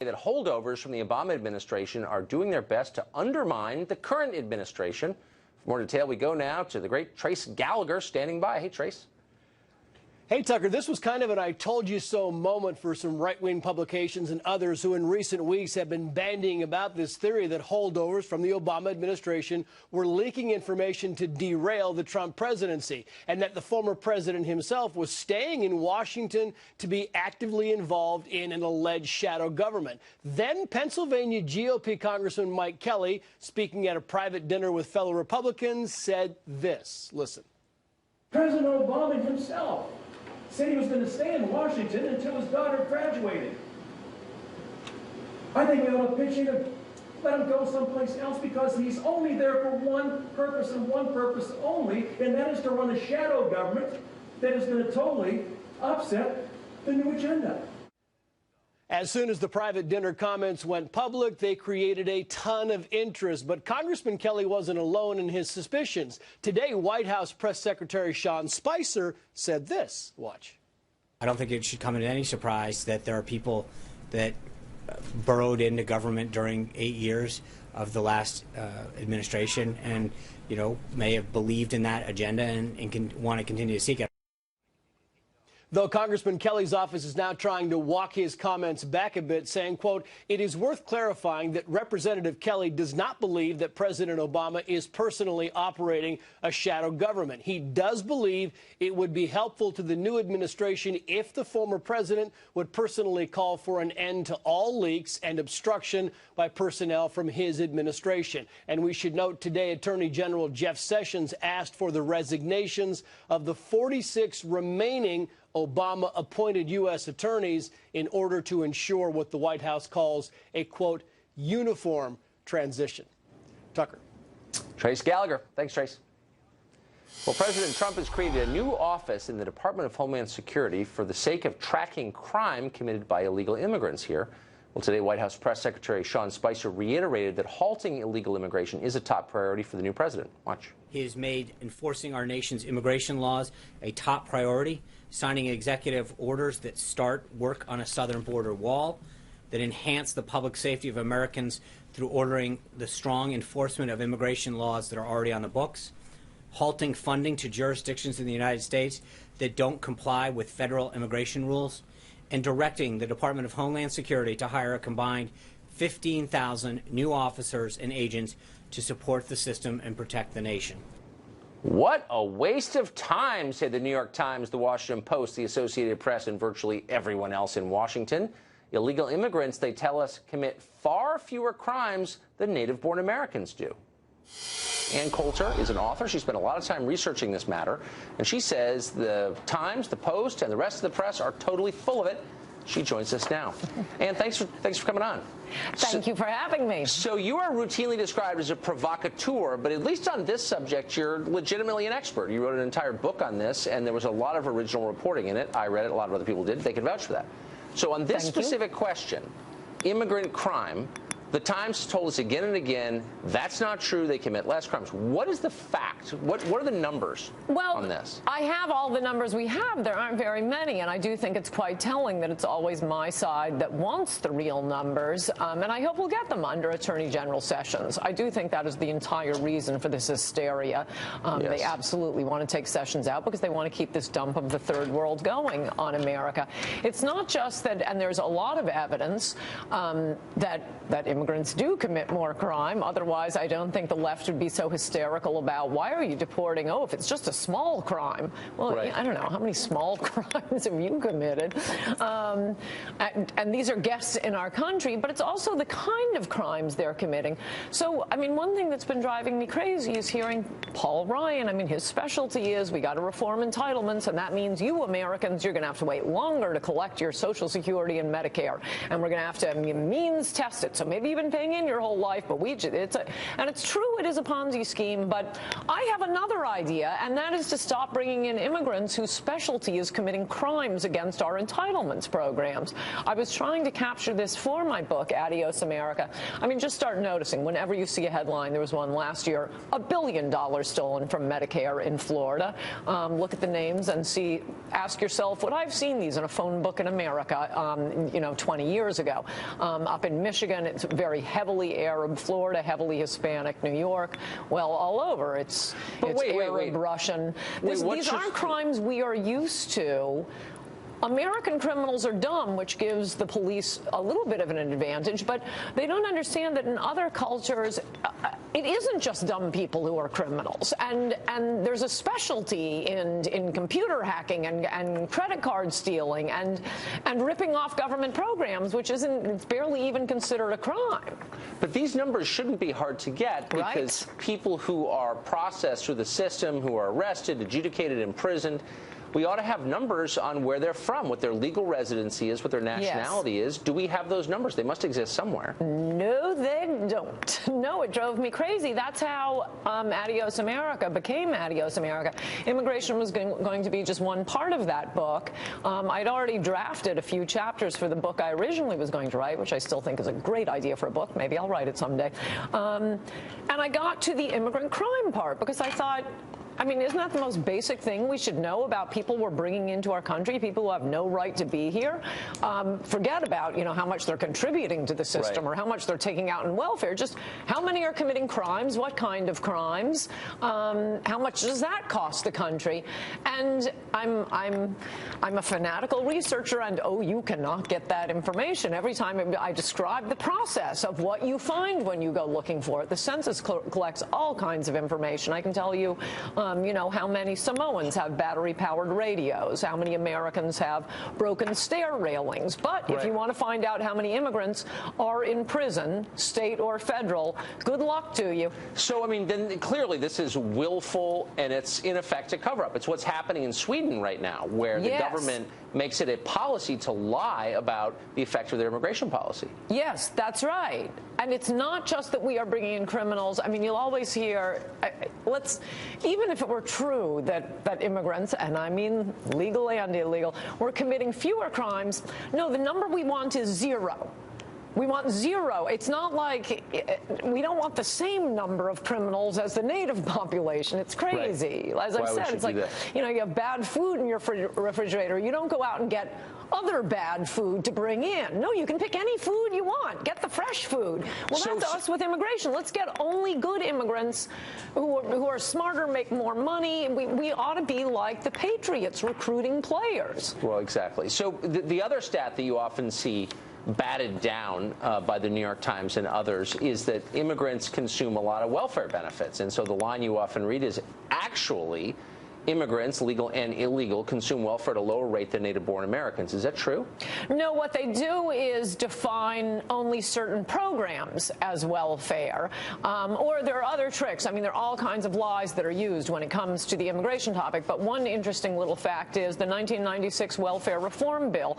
That holdovers from the Obama administration are doing their best to undermine the current administration. For more detail, we go now to the great Trace Gallagher standing by. Hey, Trace. Hey, Tucker, this was kind of an I told you so moment for some right-wing publications and others who in recent weeks have been bandying about this theory that holdovers from the Obama administration were leaking information to derail the Trump presidency, and that the former president himself was staying in Washington to be actively involved in an alleged shadow government. Then Pennsylvania GOP Congressman Mike Kelly, speaking at a private dinner with fellow Republicans, said this. Listen. President Obama himself said he was going to stay in Washington until his daughter graduated. I think we ought to pitch in and let him go someplace else because he's only there for one purpose and one purpose only, and that is to run a shadow government that is going to totally upset the new agenda. As soon as the private dinner comments went public, they created a ton of interest. But Congressman Kelly wasn't alone in his suspicions. Today, White House Press Secretary Sean Spicer said this. Watch. I don't think it should come as any surprise that there are people that burrowed into government during 8 years of the last administration and, may have believed in that agenda and want to continue to seek it. Though Congressman Kelly's office is now trying to walk his comments back a bit, saying, quote, "It is worth clarifying that Representative Kelly does not believe that President Obama is personally operating a shadow government. He does believe it would be helpful to the new administration if the former president would personally call for an end to all leaks and obstruction by personnel from his administration." And we should note today Attorney General Jeff Sessions asked for the resignations of the 46 remaining Obama-appointed U.S. attorneys in order to ensure what the White House calls a, quote, uniform transition. Tucker. Trace Gallagher. Thanks, Trace. Well, President Trump has created a new office in the Department of Homeland Security for the sake of tracking crime committed by illegal immigrants here. Well, today, White House Press Secretary Sean Spicer reiterated that halting illegal immigration is a top priority for the new president. Watch. He has made enforcing our nation's immigration laws a top priority, signing executive orders that start work on a southern border wall, that enhance the public safety of Americans through ordering the strong enforcement of immigration laws that are already on the books, halting funding to jurisdictions in the United States that don't comply with federal immigration rules, and directing the Department of Homeland Security to hire a combined 15,000 new officers and agents to support the system and protect the nation. What a waste of time, said the New York Times, the Washington Post, the Associated Press, and virtually everyone else in Washington. Illegal immigrants, they tell us, commit far fewer crimes than native-born Americans do. Ann Coulter is an author. She spent a lot of time researching this matter, and she says the Times, the Post, and the rest of the press are totally full of it. She joins us now. Ann, thanks for coming on. Thank you for having me. So you are routinely described as a provocateur, but at least on this subject, you're legitimately an expert. You wrote an entire book on this, and there was a lot of original reporting in it. I read it. A lot of other people did. They can vouch for that. So on this specific question, immigrant crime, the Times told us again and again, that's not true. They commit less crimes. What is the fact? What are the numbers on this? I have all the numbers we have. There aren't very many, and I do think it's quite telling that it's always my side that wants the real numbers, and I hope we'll get them under Attorney General Sessions. I do think that is the entire reason for this hysteria. Yes. They absolutely want to take Sessions out because they want to keep this dump of the third world going on America. It's not just that, and there's a lot of evidence that immigrants do commit more crime. Otherwise, I don't think the left would be so hysterical about why are you deporting? Oh, if it's just a small crime. Well, right. I don't know. How many small crimes have you committed? And these are guests in our country, but it's also the kind of crimes they're committing. So, I mean, one thing that's been driving me crazy is hearing Paul Ryan. I mean, his specialty is we got to reform entitlements, and that means you Americans, you're going to have to wait longer to collect your Social Security and Medicare, and we're going to have to means test it. So maybe maybe you've been paying in your whole life, but and it's true, it is a Ponzi scheme, but I have another idea, and that is to stop bringing in immigrants whose specialty is committing crimes against our entitlements programs. I was trying to capture this for my book, Adios America. I mean, just start noticing, whenever you see a headline, there was one last year, $1 billion stolen from Medicare in Florida. Look at the names and ask yourself, would I have seen these in a phone book in America, 20 years ago? Up in Michigan, it's very heavily Arab. Florida, heavily Hispanic. New York, well, all over. It's Arab, Russian. These aren't crimes we are used to. American criminals are dumb, which gives the police a little bit of an advantage, but they don't understand that in other cultures, it isn't just dumb people who are criminals. And there's a specialty in computer hacking and credit card stealing and ripping off government programs, which it's barely even considered a crime. But these numbers shouldn't be hard to get, because people who are processed through the system, who are arrested, adjudicated, imprisoned, we ought to have numbers on where they're from, what their legal residency is, what their nationality is. Do we have those numbers? They must exist somewhere. No, they don't. No, it drove me crazy. That's how Adios America became Adios America. Immigration was going to be just one part of that book. I'd already drafted a few chapters for the book I originally was going to write, which I still think is a great idea for a book. Maybe I'll write it someday. And I got to the immigrant crime part because I thought, I mean, isn't that the most basic thing we should know about people we're bringing into our country, people who have no right to be here? Forget about, how much they're contributing to the system or how much they're taking out in welfare. Just how many are committing crimes, what kind of crimes, how much does that cost the country? And I'm a fanatical researcher, and you cannot get that information. Every time I describe the process of what you find when you go looking for it. The census collects all kinds of information. I can tell you, how many Samoans have battery-powered radios, how many Americans have broken stair railings. But if you want to find out how many immigrants are in prison, state or federal, good luck to you. So, I mean, then clearly this is willful, and it's in effect a cover-up. It's what's happening in Sweden right now, where the government makes it a policy to lie about the effect of their immigration policy. Yes, that's right. And it's not just that we are bringing in criminals. I mean, you'll always hear, even if it were true that immigrants, and I mean legal and illegal, were committing fewer crimes, no, the number we want is 0. We want 0. It's not like we don't want the same number of criminals as the native population. It's crazy. As I've said, it's like, you have bad food in your refrigerator. You don't go out and get other bad food to bring in. No, you can pick any food you want. Get the fresh food. Well, that's us with immigration. Let's get only good immigrants who are smarter, make more money. We ought to be like the Patriots, recruiting players. Well, exactly. So the other stat that you often see batted down by the New York Times and others is that immigrants consume a lot of welfare benefits. And so the line you often read is, actually, immigrants, legal and illegal, consume welfare at a lower rate than native-born Americans. Is that true? No, what they do is define only certain programs as welfare, or there are other tricks. I mean, there are all kinds of lies that are used when it comes to the immigration topic, but one interesting little fact is the 1996 Welfare Reform Bill.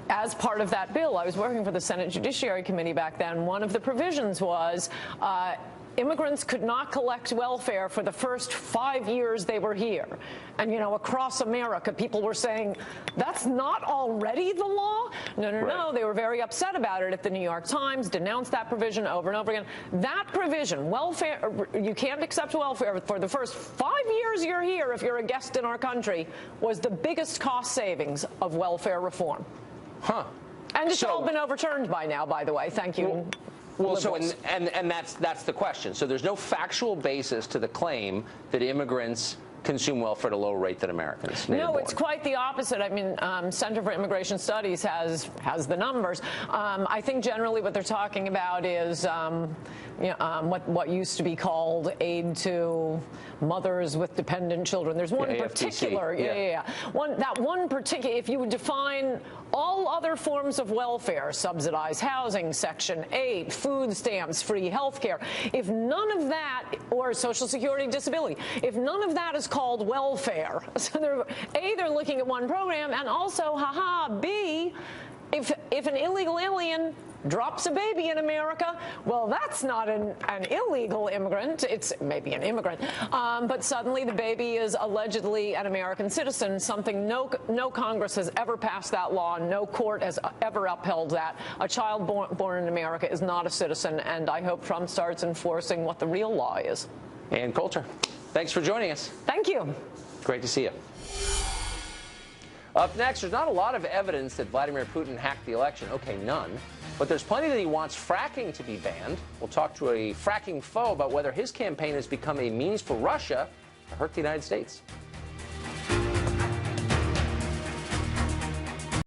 As part of that bill, I was working for the Senate Judiciary Committee back then. One of the provisions was immigrants could not collect welfare for the first 5 years they were here. And, across America, people were saying, that's not already the law? No. They were very upset about it at the New York Times, denounced that provision over and over again. That provision, welfare, you can't accept welfare for the first 5 years you're here if you're a guest in our country, was the biggest cost savings of welfare reform. Huh. And it's all been overturned by now, by the way. Thank you. Well, and that's the question. So there's no factual basis to the claim that immigrants consume welfare at a lower rate than Americans. No, it's quite the opposite. I mean, Center for Immigration Studies has the numbers. I think generally what they're talking about is what used to be called aid to mothers with dependent children. There's one particular, one particular, if you would define all other forms of welfare, subsidized housing, Section 8, food stamps, free health care, if none of that, or Social Security disability, if none of that is called welfare, so they're looking at one program, and also, B, if an illegal alien drops a baby in America, well, that's not an illegal immigrant. It's maybe an immigrant. But suddenly the baby is allegedly an American citizen, something no Congress has ever passed that law. No court has ever upheld that. A child born in America is not a citizen, and I hope Trump starts enforcing what the real law is. Ann Coulter, thanks for joining us. Thank you. Great to see you. Up next, there's not a lot of evidence that Vladimir Putin hacked the election. Okay, none. But there's plenty that he wants fracking to be banned. We'll talk to a fracking foe about whether his campaign has become a means for Russia to hurt the United States.